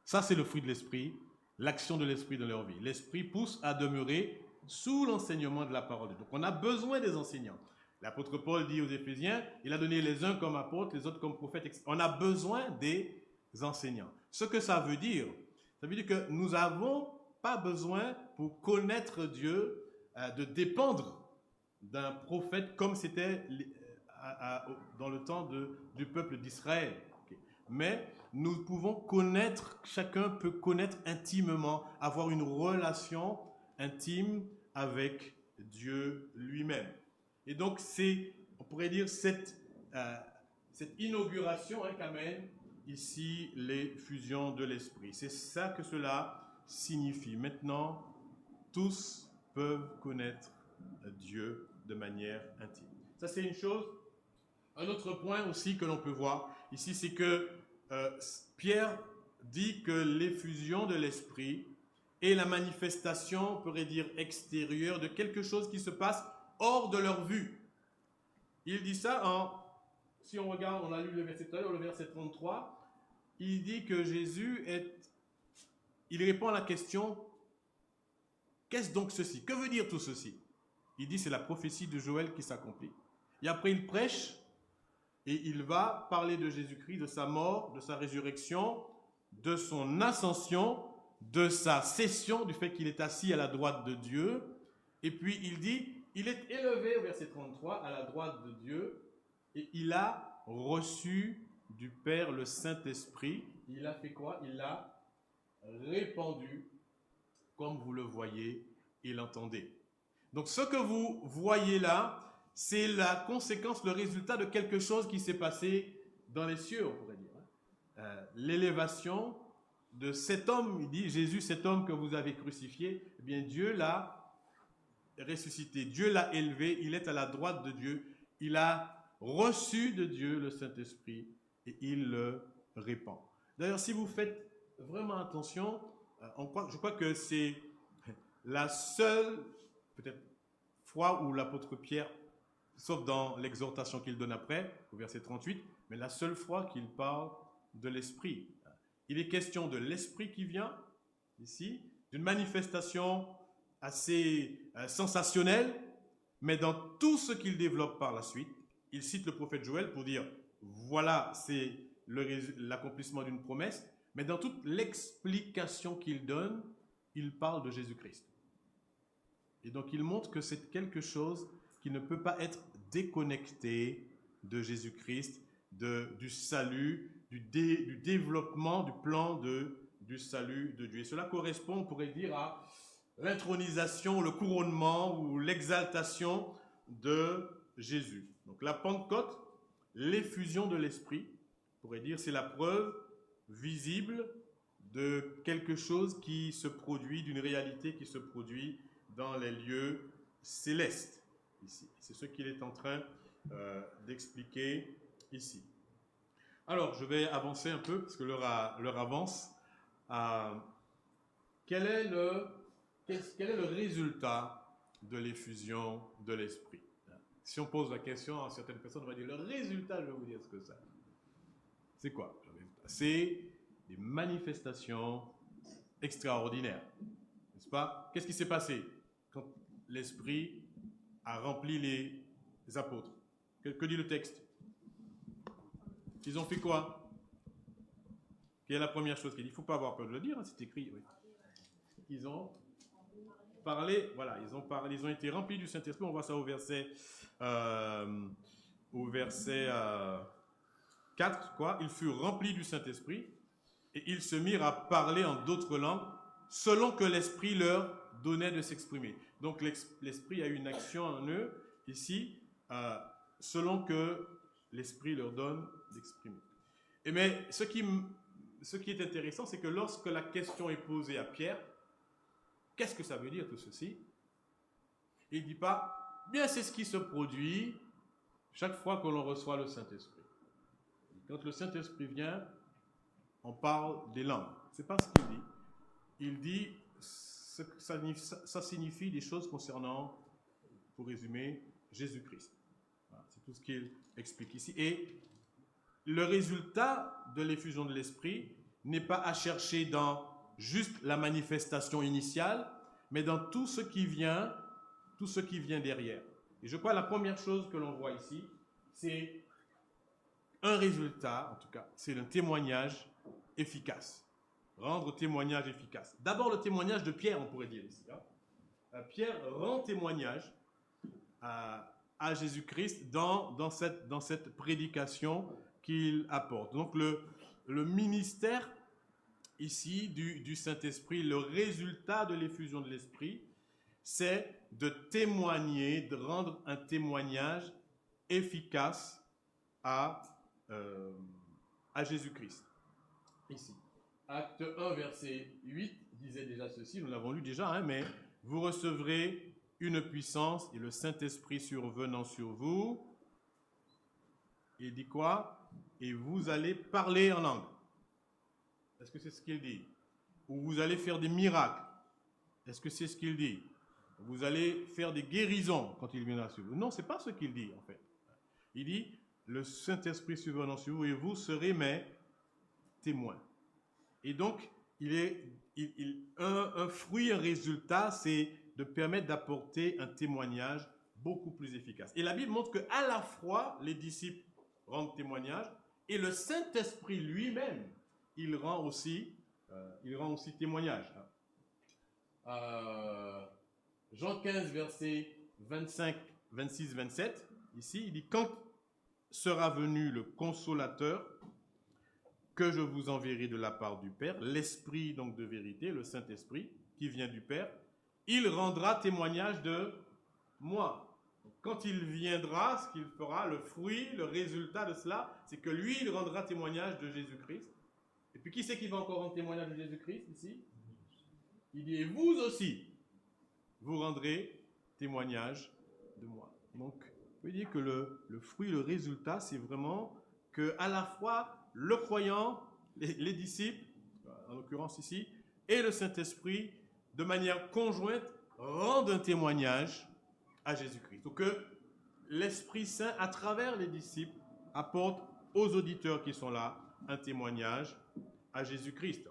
Speaker 1: Ça, c'est le fruit de l'Esprit, l'action de l'Esprit dans leur vie. L'Esprit pousse à demeurer sous l'enseignement de la parole de Dieu. Donc, on a besoin des enseignants. L'apôtre Paul dit aux Éphésiens, il a donné les uns comme apôtres, les autres comme prophètes, etc. On a besoin des enseignants. Ce que ça veut dire que nous n'avons pas besoin, pour connaître Dieu, de dépendre d'un prophète comme c'était dans le temps du peuple d'Israël. Okay. Mais nous pouvons connaître, chacun peut connaître intimement, avoir une relation intime avec Dieu lui-même. Et donc, on pourrait dire, cette inauguration qu'amène ici l'effusion de l'Esprit. C'est ça que cela signifie. Maintenant, tous peuvent connaître Dieu de manière intime. Ça, c'est une chose. Un autre point aussi que l'on peut voir ici, c'est que Pierre dit que l'effusion de l'Esprit est la manifestation, on pourrait dire, extérieure de quelque chose qui se passe hors de leur vue. Il dit ça si on regarde, on a lu le verset tout à l'heure, le verset 33, il dit que Jésus il répond à la question, qu'est-ce donc ceci? Que veut dire tout ceci? Il dit c'est la prophétie de Joël qui s'accomplit. Et après il prêche et il va parler de Jésus-Christ, de sa mort, de sa résurrection, de son ascension, de sa cession, du fait qu'il est assis à la droite de Dieu. Et puis il dit, il est élevé au verset 33 à la droite de Dieu et il a reçu du Père le Saint-Esprit. Il a fait quoi? Il l'a répandu, comme vous le voyez et l'entendez. Donc ce que vous voyez là, c'est la conséquence, le résultat de quelque chose qui s'est passé dans les cieux, on pourrait dire. L'élévation de cet homme, il dit Jésus, cet homme que vous avez crucifié, eh bien Dieu l'a ressuscité, Dieu l'a élevé, il est à la droite de Dieu, il a reçu de Dieu le Saint-Esprit et il le répand. D'ailleurs, si vous faites vraiment attention, je crois que c'est la seule, peut-être, fois où l'apôtre Pierre, sauf dans l'exhortation qu'il donne après, au verset 38, mais la seule fois qu'il parle de l'Esprit. Il est question de l'Esprit qui vient, ici, d'une manifestation assez sensationnelle, mais dans tout ce qu'il développe par la suite, il cite le prophète Joël pour dire, voilà, c'est l'accomplissement d'une promesse, mais dans toute l'explication qu'il donne, il parle de Jésus-Christ. Et donc il montre que c'est quelque chose qui ne peut pas être déconnecté de Jésus-Christ, du salut, du développement du plan du salut de Dieu. Et cela correspond, on pourrait dire, à l'intronisation, le couronnement ou l'exaltation de Jésus. Donc la Pentecôte, l'effusion de l'Esprit, on pourrait dire, c'est la preuve visible de quelque chose qui se produit, d'une réalité qui se produit dans les lieux célestes. Ici. C'est ce qu'il est en train d'expliquer ici. Alors, je vais avancer un peu, parce que l'heure avance. Quel est le résultat de l'effusion de l'Esprit? Si on pose la question à certaines personnes, on va dire, le résultat, je vais vous dire ce que c'est. C'est quoi? C'est des manifestations extraordinaires. N'est-ce pas? Qu'est-ce qui s'est passé quand l'Esprit a rempli les apôtres? Que dit le texte? Ils ont fait quoi? Quelle est la première chose qu'il dit? Il ne faut pas avoir peur de le dire, hein, c'est écrit. Oui. Ils ont parlé, voilà, ils ont été remplis du Saint-Esprit. On voit ça au verset 4, quoi. Ils furent remplis du Saint-Esprit et ils se mirent à parler en d'autres langues selon que l'Esprit leur donnait de s'exprimer. Donc l'Esprit a eu une action en eux ici, selon que l'Esprit leur donne d'exprimer. Mais ce qui est intéressant, c'est que lorsque la question est posée à Pierre, qu'est-ce que ça veut dire tout ceci? Il ne dit pas, bien c'est ce qui se produit chaque fois que l'on reçoit le Saint-Esprit. Quand le Saint-Esprit vient, on parle des langues. Ce n'est pas ce qu'il dit. Il dit, ça signifie des choses concernant, pour résumer, Jésus-Christ. Voilà, c'est tout ce qu'il explique ici. Et le résultat de l'effusion de l'Esprit n'est pas à chercher dans juste la manifestation initiale, mais dans tout ce qui vient derrière. Et je crois que la première chose que l'on voit ici, c'est un résultat, en tout cas, c'est un témoignage efficace. Rendre témoignage efficace. D'abord le témoignage de Pierre, on pourrait dire ici. Pierre rend témoignage à Jésus-Christ dans cette prédication qu'il apporte. Donc le ministère ici du Saint-Esprit, le résultat de l'effusion de l'Esprit, c'est de témoigner, de rendre un témoignage efficace à Jésus-Christ. Ici. Acte 1, verset 8 disait déjà ceci, nous l'avons lu déjà, mais vous recevrez une puissance et le Saint-Esprit survenant sur vous. Il dit quoi? Et vous allez parler en langue. Est-ce que c'est ce qu'il dit? Ou vous allez faire des miracles. Est-ce que c'est ce qu'il dit? Vous allez faire des guérisons quand il viendra sur vous. Non, ce n'est pas ce qu'il dit en fait. Il dit, le Saint-Esprit survenant sur vous et vous serez mes témoins. Et donc, un fruit, un résultat, c'est de permettre d'apporter un témoignage beaucoup plus efficace. Et la Bible montre qu'à la fois, les disciples rendent témoignage et le Saint-Esprit lui-même, il rend aussi témoignage. Jean 15, versets 25, 26, 27, ici, il dit « Quand sera venu le Consolateur, que je vous enverrai de la part du Père, l'Esprit donc de vérité, le Saint-Esprit, qui vient du Père, il rendra témoignage de moi. Quand il viendra, ce qu'il fera, le fruit, le résultat de cela, c'est que lui, il rendra témoignage de Jésus-Christ. Et puis qui c'est qui va encore rendre témoignage de Jésus-Christ ici? Il dit, et vous aussi, vous rendrez témoignage de moi. Donc, vous voyez que le fruit, le résultat, c'est vraiment que à la fois le croyant, les disciples, en l'occurrence ici, et le Saint-Esprit, de manière conjointe, rendent un témoignage à Jésus-Christ. Donc que l'Esprit Saint, à travers les disciples, apporte aux auditeurs qui sont là un témoignage à Jésus-Christ.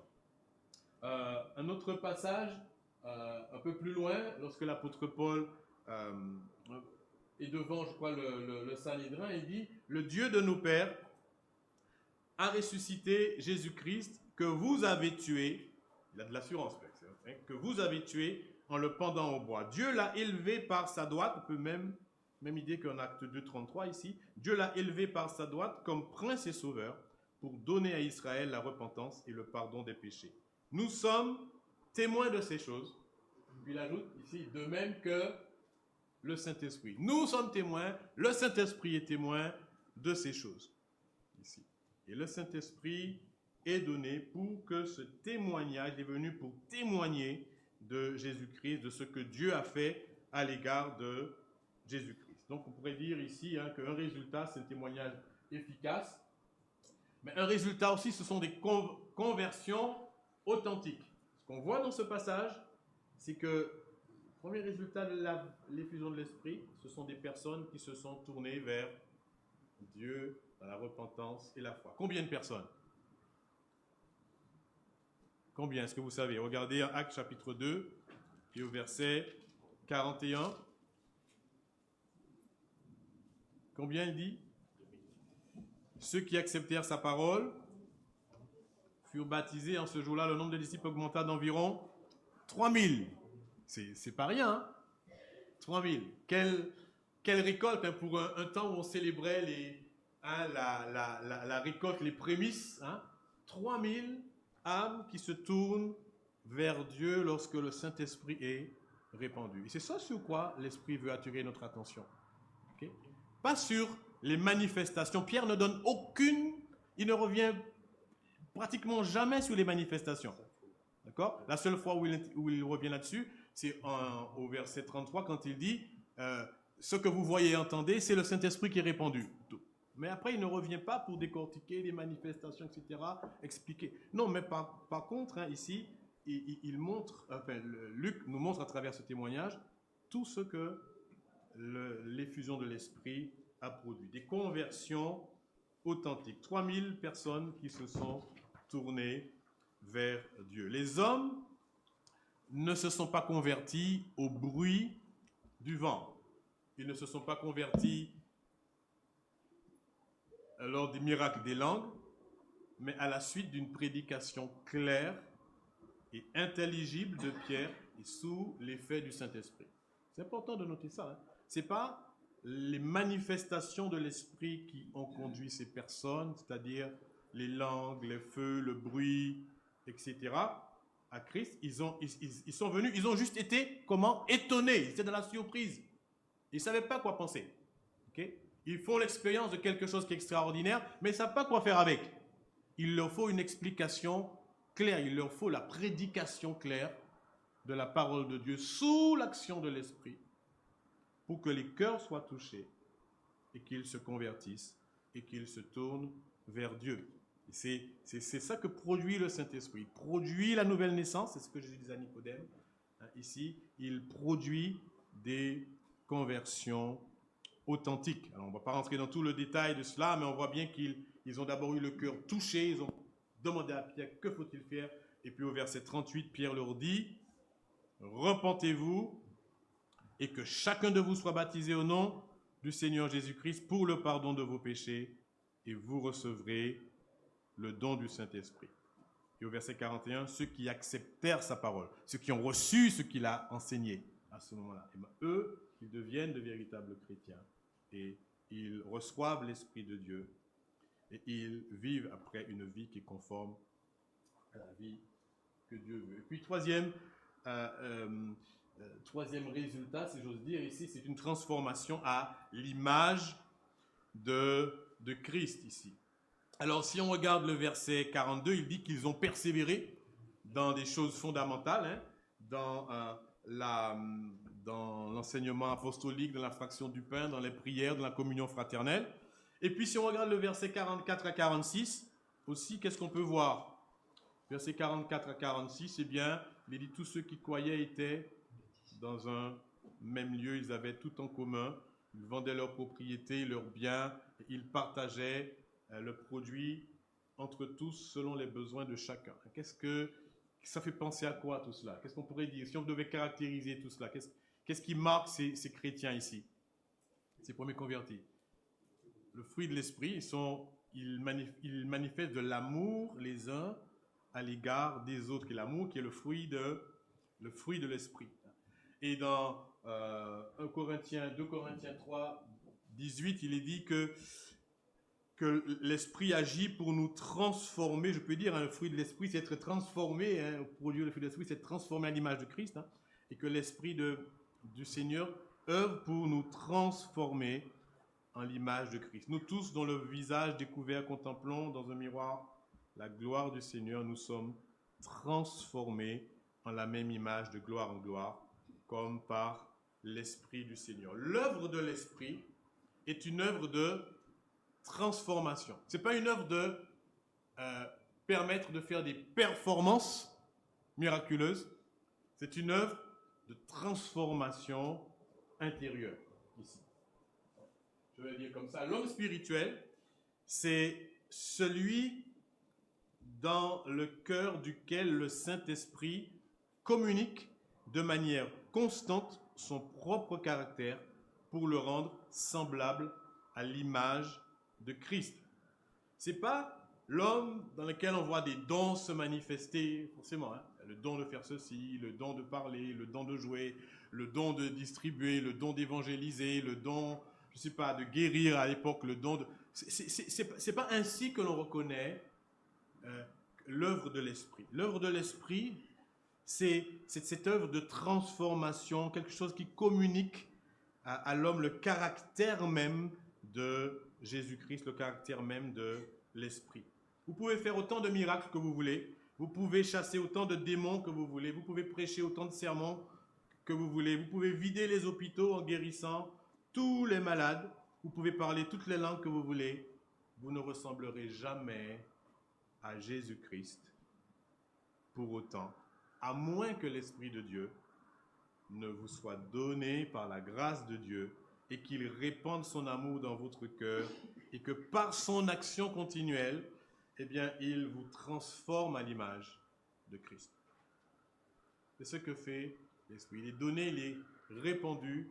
Speaker 1: Un autre passage, un peu plus loin, lorsque l'apôtre Paul est devant, je crois, le Sanhédrin, il dit « Le Dieu de nos pères a ressuscité Jésus-Christ que vous avez tué », il a de l'assurance, hein, que vous avez tué en le pendant au bois. Dieu l'a élevé par sa droite, on peut même idée qu'en Acte 2, 33 ici, Dieu l'a élevé par sa droite comme prince et sauveur pour donner à Israël la repentance et le pardon des péchés. Nous sommes témoins de ces choses. Puis il ajoute ici, de même que le Saint-Esprit. Nous sommes témoins, le Saint-Esprit est témoin de ces choses. Ici. Et le Saint-Esprit est donné pour que ce témoignage est venu pour témoigner de Jésus-Christ, de ce que Dieu a fait à l'égard de Jésus-Christ. Donc on pourrait dire ici qu'un résultat, c'est un témoignage efficace, mais un résultat aussi, ce sont des conversions authentiques. Ce qu'on voit dans ce passage, c'est que le premier résultat de l'effusion de l'Esprit, ce sont des personnes qui se sont tournées vers Dieu dans la repentance et la foi. Combien de personnes? Combien? Est-ce que vous savez? Regardez Actes chapitre 2 et au verset 41. Combien il dit? Ceux qui acceptèrent sa parole furent baptisés. En ce jour-là, le nombre de disciples augmenta d'environ 3000. C'est pas rien, hein? 3000. Quelle récolte pour un temps où on célébrait la récolte, les prémices. 3000 âmes qui se tournent vers Dieu lorsque le Saint-Esprit est répandu. Et c'est ça sur quoi l'Esprit veut attirer notre attention. Okay? Pas sur les manifestations. Pierre ne donne aucune, il ne revient pratiquement jamais sur les manifestations. D'accord? La seule fois où il revient là-dessus, c'est au verset 33 quand il dit ce que vous voyez et entendez, c'est le Saint-Esprit qui est répandu. Mais après, il ne revient pas pour décortiquer les manifestations, etc., expliquer. Non, mais par contre, ici, il montre, Luc nous montre à travers ce témoignage tout ce que l'effusion de l'Esprit a produit. Des conversions authentiques. 3000 personnes qui se sont tournées vers Dieu. Les hommes ne se sont pas convertis au bruit du vent. Ils ne se sont pas convertis lors des miracles des langues, mais à la suite d'une prédication claire et intelligible de Pierre et sous l'effet du Saint-Esprit. C'est important de noter ça. Ce n'est pas les manifestations de l'Esprit qui ont conduit ces personnes, c'est-à-dire les langues, les feux, le bruit, etc., à Christ. Ils sont venus, ils ont juste été, étonnés. Ils étaient dans la surprise. Ils ne savaient pas quoi penser. Okay? Ils font l'expérience de quelque chose qui est extraordinaire, mais ils ne savent pas quoi faire avec. Il leur faut une explication claire, il leur faut la prédication claire de la parole de Dieu sous l'action de l'Esprit pour que les cœurs soient touchés et qu'ils se convertissent et qu'ils se tournent vers Dieu. C'est ça que produit le Saint-Esprit. Il produit la nouvelle naissance, c'est ce que je disais à Nicodème. Ici, il produit des conversions authentiques. Alors, on ne va pas rentrer dans tout le détail de cela, mais on voit bien qu'ils ont d'abord eu le cœur touché, ils ont demandé à Pierre, que faut-il faire? Et puis au verset 38, Pierre leur dit, repentez-vous et que chacun de vous soit baptisé au nom du Seigneur Jésus-Christ pour le pardon de vos péchés et vous recevrez le don du Saint-Esprit. Et au verset 41, ceux qui acceptèrent sa parole, ceux qui ont reçu ce qu'il a enseigné à ce moment-là, eux, ils deviennent de véritables chrétiens et ils reçoivent l'Esprit de Dieu et ils vivent après une vie qui est conforme à la vie que Dieu veut. Et puis troisième résultat, si j'ose dire, ici, c'est une transformation à l'image de Christ ici. Alors si on regarde le verset 42, il dit qu'ils ont persévéré dans des choses fondamentales, hein, dans l'enseignement apostolique, dans la fraction du pain, dans les prières, dans la communion fraternelle. Et puis si on regarde le verset 44 à 46, aussi, qu'est-ce qu'on peut voir? Verset 44 à 46, eh bien, il dit, tous ceux qui croyaient étaient dans un même lieu, ils avaient tout en commun, ils vendaient leurs propriétés, leurs biens, ils partageaient le produit entre tous selon les besoins de chacun. Qu'est-ce que ça fait penser à quoi tout cela? Qu'est-ce qu'on pourrait dire? Si on devait caractériser tout cela, qu'est-ce qui marque ces chrétiens ici, ces premiers convertis? Le fruit de l'esprit, ils manifestent de l'amour les uns à l'égard des autres, et l'amour qui est le fruit de l'esprit. Et dans 2 Corinthiens 3, 18, il est dit que l'esprit agit pour nous transformer. Je peux dire, le fruit de l'esprit, c'est être transformé. Produire le fruit de l'esprit, c'est être transformé à l'image de Christ. Et que l'esprit du Seigneur œuvre pour nous transformer en l'image de Christ. Nous tous, dont le visage découvert, contemplons dans un miroir la gloire du Seigneur, nous sommes transformés en la même image de gloire en gloire, comme par l'Esprit du Seigneur. L'œuvre de l'Esprit est une œuvre de transformation. Ce n'est pas une œuvre de permettre de faire des performances miraculeuses. C'est une œuvre de transformation intérieure, ici. Je vais dire comme ça. L'homme spirituel, c'est celui dans le cœur duquel le Saint-Esprit communique de manière constante son propre caractère pour le rendre semblable à l'image de Christ. Ce n'est pas l'homme dans lequel on voit des dons se manifester, forcément, hein. Le don de faire ceci, le don de parler, le don de jouer, le don de distribuer, le don d'évangéliser, le don, je ne sais pas, de guérir à l'époque, le don de... C'est pas ainsi que l'on reconnaît l'œuvre de l'esprit. L'œuvre de l'esprit, c'est cette œuvre de transformation, quelque chose qui communique à l'homme le caractère même de Jésus-Christ, le caractère même de l'esprit. Vous pouvez faire autant de miracles que vous voulez, vous pouvez chasser autant de démons que vous voulez, vous pouvez prêcher autant de sermons que vous voulez, vous pouvez vider les hôpitaux en guérissant tous les malades, vous pouvez parler toutes les langues que vous voulez, vous ne ressemblerez jamais à Jésus-Christ pour autant, à moins que l'Esprit de Dieu ne vous soit donné par la grâce de Dieu et qu'il répande son amour dans votre cœur et que par son action continuelle, eh bien, il vous transforme à l'image de Christ. C'est ce que fait l'Esprit. Il est donné, il est répandu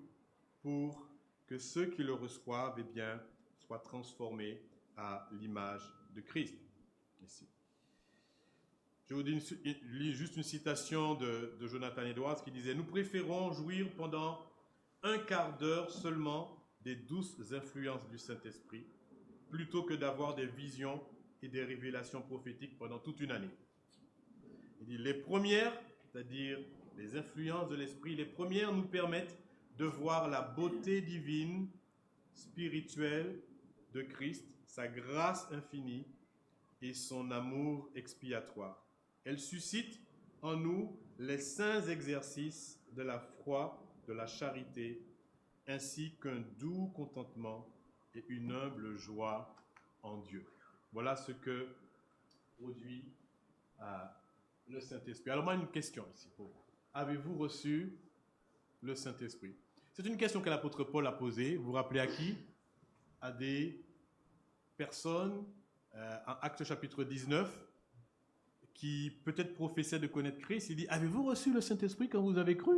Speaker 1: pour que ceux qui le reçoivent, eh bien, soient transformés à l'image de Christ. Ici. Je vous lis juste une citation de Jonathan Edwards qui disait « Nous préférons jouir pendant un quart d'heure seulement des douces influences du Saint-Esprit plutôt que d'avoir des visions et des révélations prophétiques pendant toute une année. » Il dit « Les premières, c'est-à-dire les influences de l'Esprit, les premières nous permettent de voir la beauté divine, spirituelle de Christ, sa grâce infinie et son amour expiatoire. Elle suscite en nous les saints exercices de la foi, de la charité, ainsi qu'un doux contentement et une humble joie en Dieu. » Voilà ce que produit le Saint-Esprit. Alors moi, une question ici pour vous. Avez-vous reçu le Saint-Esprit? C'est une question que l'apôtre Paul a posée. Vous vous rappelez à qui? À des personnes, en Actes chapitre 19, qui peut-être professaient de connaître Christ. Il dit, avez-vous reçu le Saint-Esprit quand vous avez cru?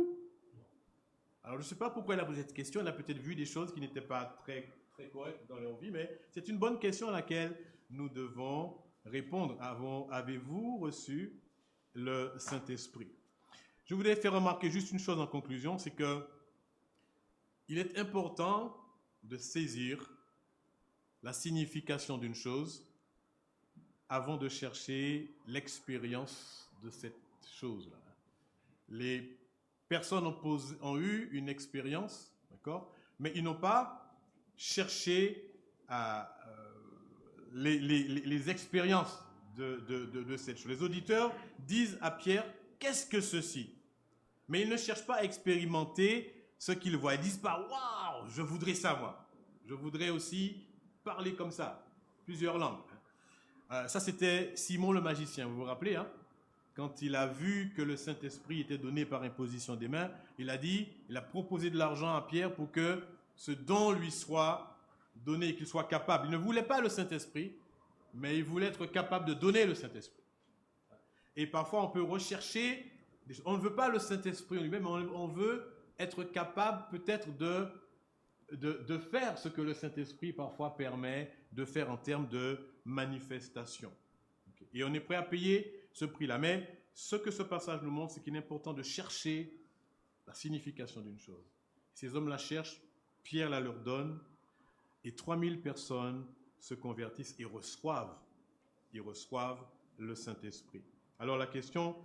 Speaker 1: Alors je ne sais pas pourquoi elle a posé cette question. Elle a peut-être vu des choses qui n'étaient pas très, très correctes dans leur vie, mais c'est une bonne question à laquelle nous devons répondre. Avez-vous reçu le Saint-Esprit? Je voudrais faire remarquer juste une chose en conclusion, c'est que il est important de saisir la signification d'une chose avant de chercher l'expérience de cette chose-là. Les personnes ont eu une expérience, d'accord, mais ils n'ont pas cherché les expériences de cette chose. Les auditeurs disent à Pierre, qu'est-ce que ceci? Mais ils ne cherchent pas à expérimenter ce qu'ils voient. Ils disent pas, waouh, je voudrais ça, moi. Je voudrais aussi parler comme ça, plusieurs langues. Ça, c'était Simon le magicien, vous vous rappelez, hein? Quand il a vu que le Saint-Esprit était donné par imposition des mains, il a proposé de l'argent à Pierre pour que ce don lui soit donné, qu'il soit capable. Il ne voulait pas le Saint-Esprit, mais il voulait être capable de donner le Saint-Esprit. Et parfois, on peut rechercher, on ne veut pas le Saint-Esprit en lui-même, mais on veut être capable peut-être de faire ce que le Saint-Esprit parfois permet de faire en termes de manifestation. Et on est prêt à payer ce prix-là. Mais ce que ce passage nous montre, c'est qu'il est important de chercher la signification d'une chose. Ces hommes la cherchent, Pierre la leur donne, et 3000 personnes se convertissent et reçoivent le Saint-Esprit. Alors la question,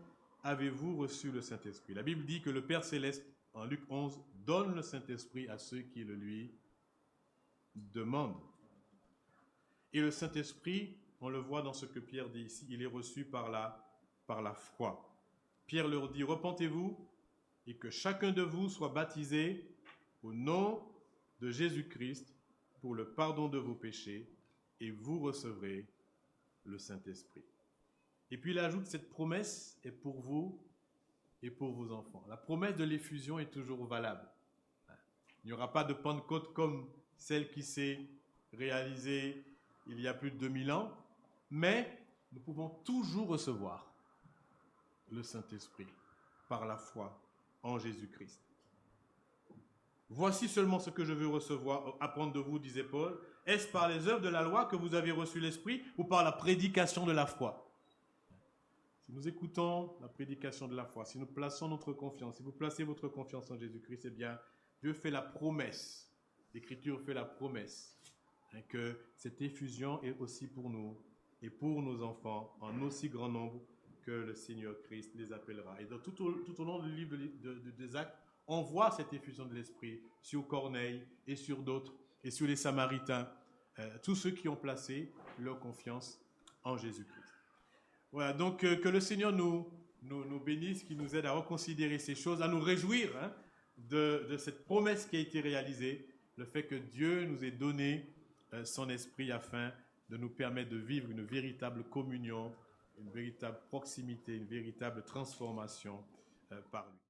Speaker 1: avez-vous reçu le Saint-Esprit? La Bible dit que le Père Céleste, en Luc 11, donne le Saint-Esprit à ceux qui le lui demandent. Et le Saint-Esprit, on le voit dans ce que Pierre dit ici, il est reçu par la foi. Pierre leur dit, repentez-vous et que chacun de vous soit baptisé au nom de Jésus-Christ pour le pardon de vos péchés et vous recevrez le Saint-Esprit. Et puis il ajoute, cette promesse est pour vous et pour vos enfants. La promesse de l'effusion est toujours valable. Il n'y aura pas de Pentecôte comme celle qui s'est réalisée il y a plus de 2000 ans, mais nous pouvons toujours recevoir le Saint-Esprit par la foi en Jésus-Christ. Voici seulement ce que je veux apprendre de vous, disait Paul. Est-ce par les œuvres de la loi que vous avez reçu l'Esprit ou par la prédication de la foi? Si nous écoutons la prédication de la foi, si nous plaçons notre confiance, si vous placez votre confiance en Jésus-Christ, eh bien, Dieu fait la promesse, l'Écriture fait la promesse, que cette effusion est aussi pour nous et pour nos enfants en aussi grand nombre que le Seigneur Christ les appellera. Et donc, tout au long du livre des Actes, on voit cette effusion de l'Esprit sur Corneille et sur d'autres, et sur les Samaritains, tous ceux qui ont placé leur confiance en Jésus-Christ. Voilà, donc que le Seigneur nous bénisse, qu'il nous aide à reconsidérer ces choses, à nous réjouir de cette promesse qui a été réalisée, le fait que Dieu nous ait donné son Esprit afin de nous permettre de vivre une véritable communion, une véritable proximité, une véritable transformation par lui.